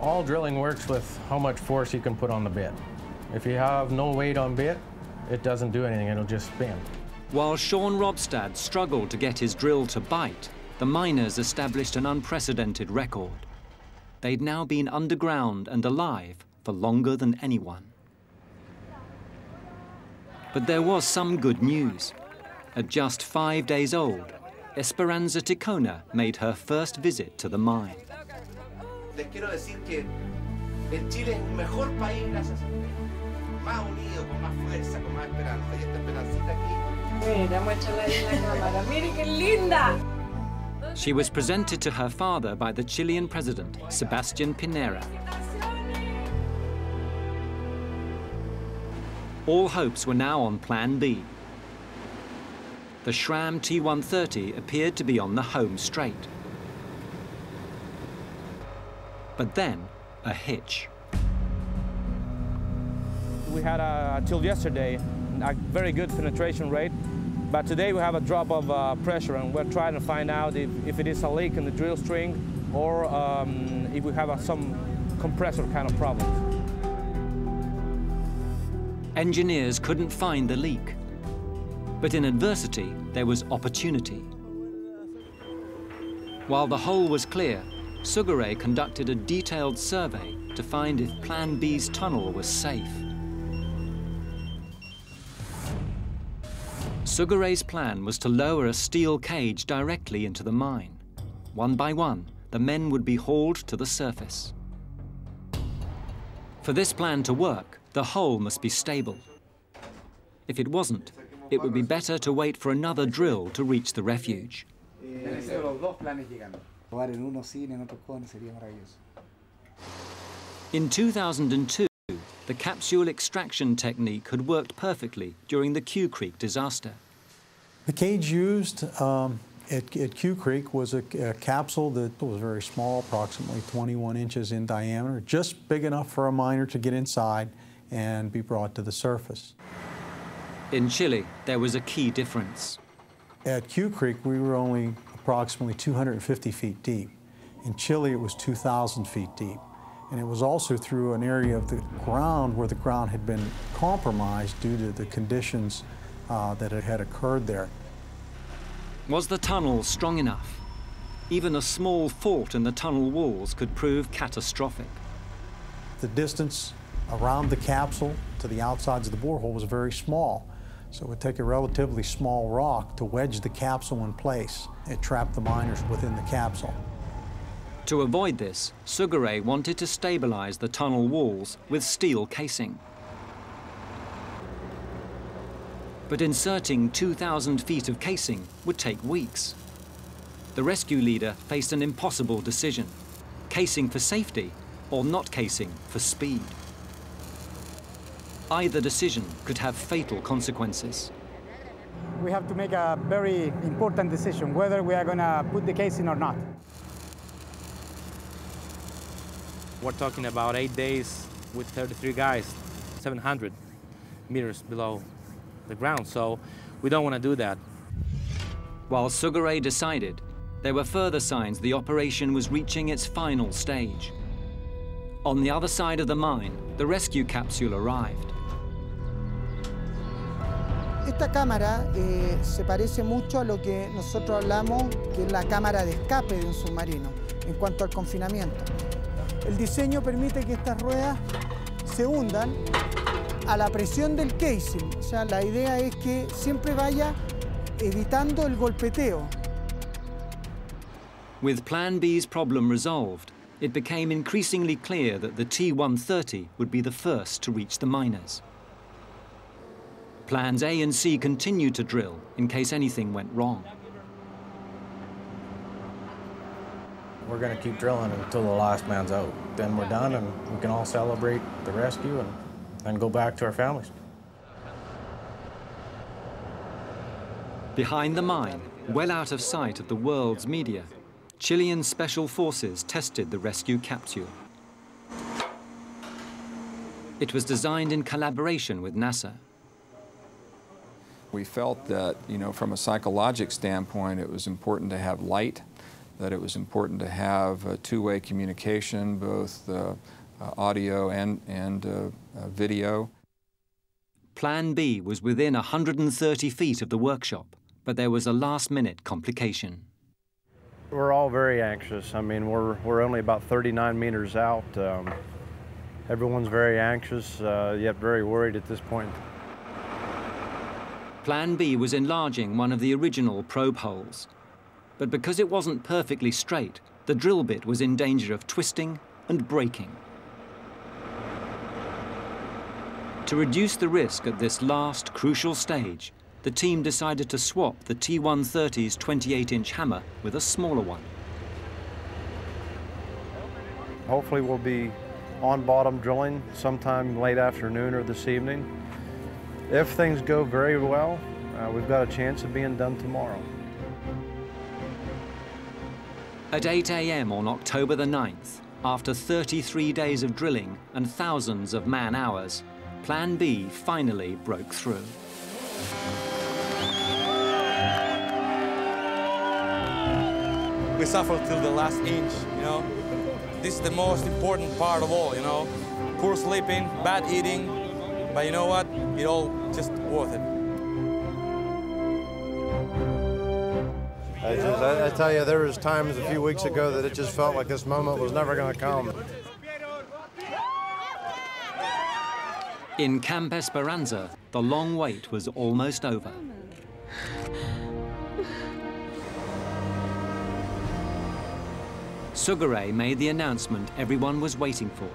All drilling works with how much force you can put on the bit. If you have no weight on bit, it doesn't do anything, it'll just spin. While Sean Robstad struggled to get his drill to bite, the miners established an unprecedented record. They'd now been underground and alive for longer than anyone. But there was some good news. At just 5 days old, Esperanza Ticona made her first visit to the mine. Les quiero decir que el Chile es un mejor país gracias a más unido, con más fuerza, con más esperanza. Y esta esperancita aquí. Mira, muéstrala ahí en la cámara. Mire qué linda. She was presented to her father by the Chilean president, Sebastián Pinera. All hopes were now on Plan B. The Schramm T-130 appeared to be on the home straight. But then, a hitch. We had, till yesterday, a very good penetration rate, but today we have a drop of pressure, and we're trying to find out if it is a leak in the drill string or if we have some compressor kind of problems. Engineers couldn't find the leak. But in adversity, there was opportunity. While the hole was clear, Sugure conducted a detailed survey to find if Plan B's tunnel was safe. Sugure's plan was to lower a steel cage directly into the mine. One by one, the men would be hauled to the surface. For this plan to work, the hole must be stable. If it wasn't, it would be better to wait for another drill to reach the refuge. In 2002, the capsule extraction technique had worked perfectly during the Q Creek disaster. The cage used at Q Creek was a capsule that was very small, approximately 21 inches in diameter, just big enough for a miner to get inside and be brought to the surface. In Chile, there was a key difference. At Q Creek, we were only approximately 250 feet deep. In Chile, it was 2,000 feet deep. And it was also through an area of the ground where the ground had been compromised due to the conditions that had occurred there. Was the tunnel strong enough? Even a small fault in the tunnel walls could prove catastrophic. The distance around the capsule to the outsides of the borehole was very small. So it would take a relatively small rock to wedge the capsule in place. It trapped the miners within the capsule. To avoid this, Sugure wanted to stabilize the tunnel walls with steel casing. But inserting 2,000 feet of casing would take weeks. The rescue leader faced an impossible decision: casing for safety or not casing for speed. Either decision could have fatal consequences. We have to make a very important decision whether we are going to put the casing or not. We're talking about 8 days with 33 guys, 700 meters below the ground, so we don't want to do that. While Sugure decided, there were further signs the operation was reaching its final stage. On the other side of the mine, the rescue capsule arrived. Esta cámara se parece mucho a lo que nosotros hablamos que es la cámara de escape de un submarino en cuanto al confinamiento. El diseño permite que estas ruedas se hundan a la presión del casing. O sea, la idea es que siempre vaya evitando el golpeteo. With Plan B's problem resolved, it became increasingly clear that the T-130 would be the first to reach the miners. Plans A and C continued to drill in case anything went wrong. We're going to keep drilling until the last man's out. Then we're done and we can all celebrate the rescue and go back to our families. Behind the mine, well out of sight of the world's media, Chilean special forces tested the rescue capsule. It was designed in collaboration with NASA. We felt that, from a psychologic standpoint, it was important to have light that it was important to have two-way communication, both audio and video. Plan B was within 130 feet of the workshop, but there was a last-minute complication. We're all very anxious. I mean, we're only about 39 meters out. Everyone's very anxious, yet very worried at this point. Plan B was enlarging one of the original probe holes. But because it wasn't perfectly straight, the drill bit was in danger of twisting and breaking. To reduce the risk at this last crucial stage, the team decided to swap the T-130's 28-inch hammer with a smaller one. Hopefully we'll be on bottom drilling sometime late afternoon or this evening. If things go very well, we've got a chance of being done tomorrow. At 8 a.m. on October the 9th, after 33 days of drilling and thousands of man-hours, Plan B finally broke through. We suffered till the last inch, you know. This is the most important part of all, you know. Poor sleeping, bad eating, but you know what? It all just worth it. I tell you, there was times a few weeks ago that it just felt like this moment was never going to come. In Camp Esperanza, the long wait was almost over. Sugaray made the announcement everyone was waiting for.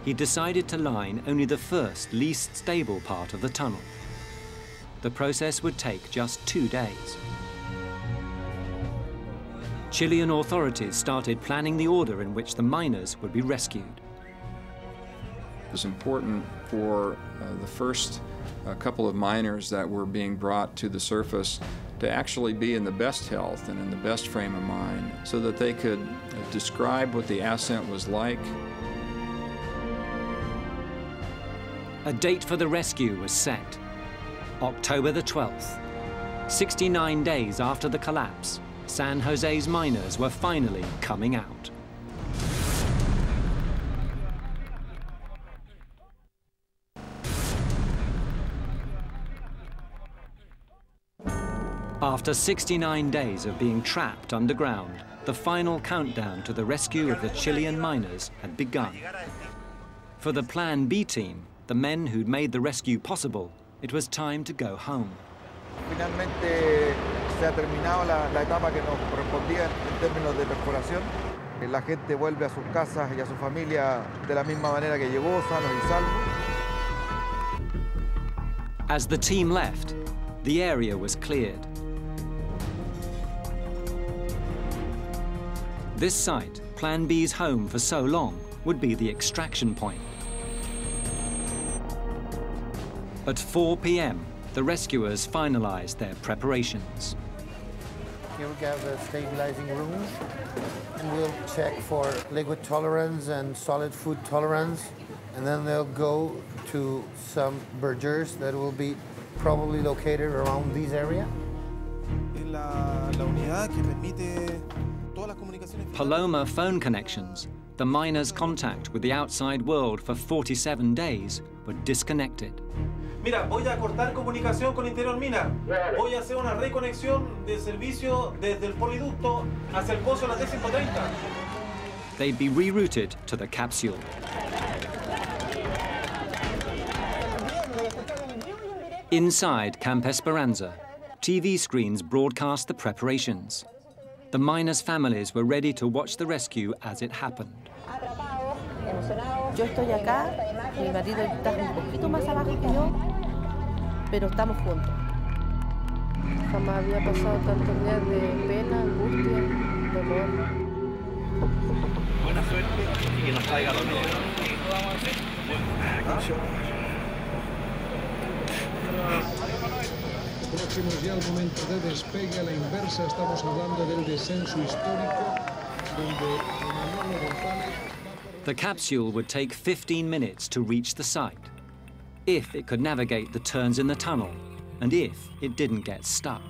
He decided to line only the first, least stable part of the tunnel. The process would take just 2 days. Chilean authorities started planning the order in which the miners would be rescued. It was important for the first couple of miners that were being brought to the surface to actually be in the best health and in the best frame of mind so that they could describe what the ascent was like. A date for the rescue was set, October the 12th. 69 days after the collapse, San Jose's miners were finally coming out. After 69 days of being trapped underground, the final countdown to the rescue of the Chilean miners had begun. For the Plan B team, the men who'd made the rescue possible, it was time to go home. Finalmente se ha terminado la etapa que nos correspondía en términos de perforación. La gente vuelve a sus casas y a su familia de la misma manera que llegó, sanos y salvos. As the team left, the area was cleared. This site, Plan B's home for so long, would be the extraction point. At 4 p.m., the rescuers finalized their preparations. Here we have the stabilizing rooms, and we'll check for liquid tolerance and solid food tolerance, and then they'll go to some bergers that will be probably located around this area. Paloma phone connections, the miners' contact with the outside world for 47 days, were disconnected. Mira, voy a cortar comunicación con Interior Mina. Voy a hacer una reconexión de servicio desde el poliducto hacia el pozo de la T-130. They'd be rerouted to the Capsule. Inside Camp Esperanza, TV screens broadcast the preparations. The miners' families were ready to watch the rescue as it happened. Yo estoy acá, mi marido está un poquito más abajo que yo, pero estamos juntos. Jamás había pasado tantos días de pena, angustia, dolor. Buena suerte y que nos traiga lo mejor. Próximos ya al momento de despegue a la inversa, estamos hablando del descenso histórico, donde Manolo González... The capsule would take 15 minutes to reach the site, if it could navigate the turns in the tunnel, and if it didn't get stuck.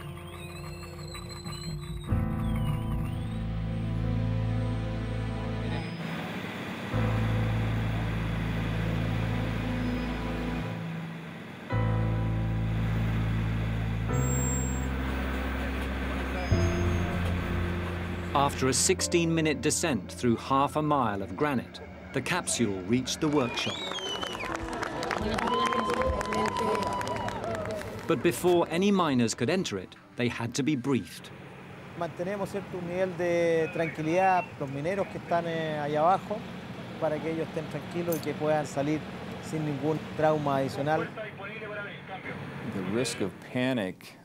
After a 16-minute descent through half a mile of granite, the capsule reached the workshop. But before any miners could enter it, they had to be briefed. Mantenemos cierto nivel de tranquilidad los mineros que están allá abajo para que ellos estén tranquilos y que puedan salir sin ningún trauma adicional. The risk of panic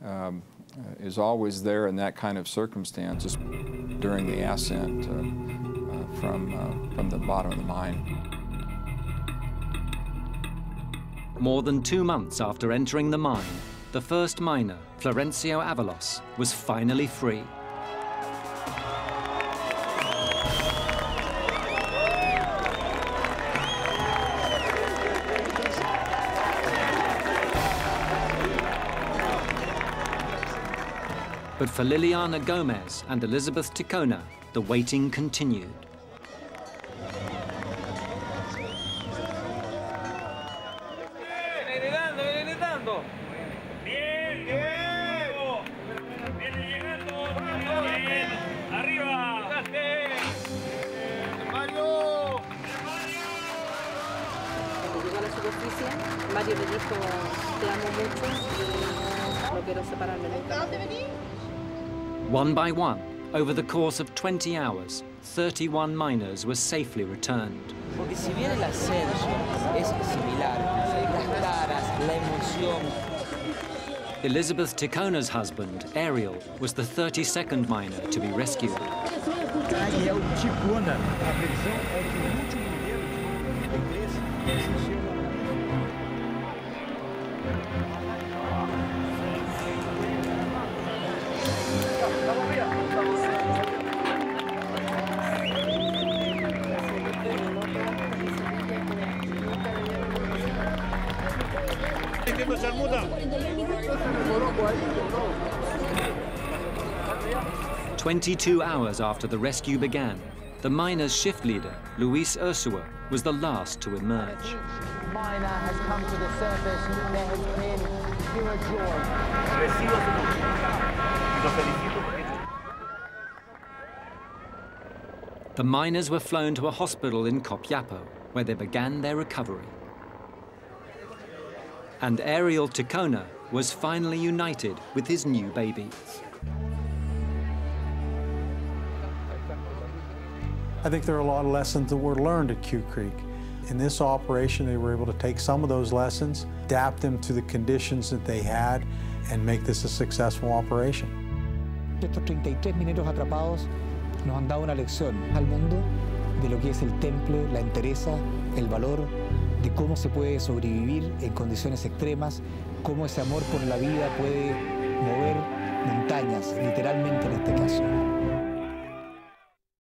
is always there in that kind of circumstances during the ascent from the bottom of the mine. More than 2 months after entering the mine, the first miner, Florencio Avalos, was finally free. But for Liliana Gomez and Elizabeth Ticona, the waiting continued. Mario le dijo, te amo mucho y no quiero separarme nunca. One by one, over the course of 20 hours, 31 miners were safely returned. Porque si bien el ascenso es similar, las caras, la emoción. Elizabeth Ticona's husband, Ariel, was the 32nd miner to be rescued. "22 hours after the rescue began, the miners' shift leader, Luis Ursua, was the last to emerge. Miner has come to the surface. There has been pure joy. The miners were flown to a hospital in Copiapo, where they began their recovery. And Ariel Ticona was finally united with his new baby. I think there are a lot of lessons that were learned at Q Creek. In this operation, they were able to take some of those lessons, adapt them to the conditions that they had, and make this a successful operation. Estos 33 mineros atrapados nos han dado una lección al mundo de lo que es el temple, la entereza, el valor, de cómo se puede sobrevivir en condiciones extremas, cómo ese amor por la vida puede mover montañas, literalmente en este caso.